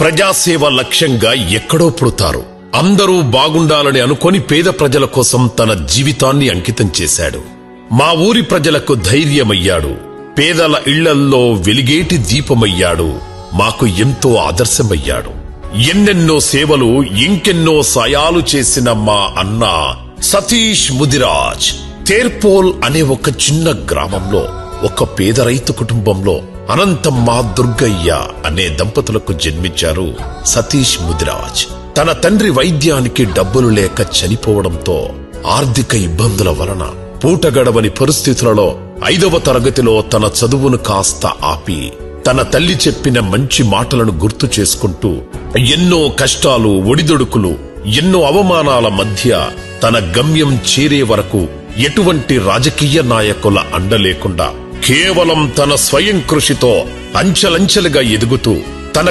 ప్రజాసేవ లక్ష్యంగా ఎక్కడో పుడతారు. అందరూ బాగుండాలని అనుకొని పేద ప్రజల కోసం తన జీవితాన్ని అంకితం చేశాడు. మా ఊరి ప్రజలకు ధైర్యమయ్యాడు. పేదల ఇళ్లల్లో వెలిగేటి దీపమయ్యాడు. మాకు ఎంతో ఆదర్శమయ్యాడు. ఎన్నెన్నో సేవలు, ఇంకెన్నో సాయాలు చేసిన మా అన్న సతీష్ ముదిరాజ్ తేర్పోల్ అనే ఒక చిన్న గ్రామంలో ఒక పేద రైతు కుటుంబంలో అనంతమ్మ దుర్గయ్య అనే దంపతులకు జన్మించారు సతీష్ ముదిరాజ్. తన తండ్రి వైద్యానికి డబ్బులు లేక చనిపోవడంతో ఆర్థిక ఇబ్బందుల వలన పూట గడవని పరిస్థితులలో 5వ తరగతిలో తన చదువును కాస్త ఆపి తన తల్లి చెప్పిన మంచి మాటలను గుర్తు చేసుకుంటూ ఎన్నో కష్టాలు, ఒడిదొడుకులు, ఎన్నో అవమానాల మధ్య తన గమ్యం చేరే వరకు ఎటువంటి రాజకీయ నాయకుల అండ లేకుండా కేవలం తన స్వయం కృషితో అంచెలంచెలుగా ఎదుగుతూ తన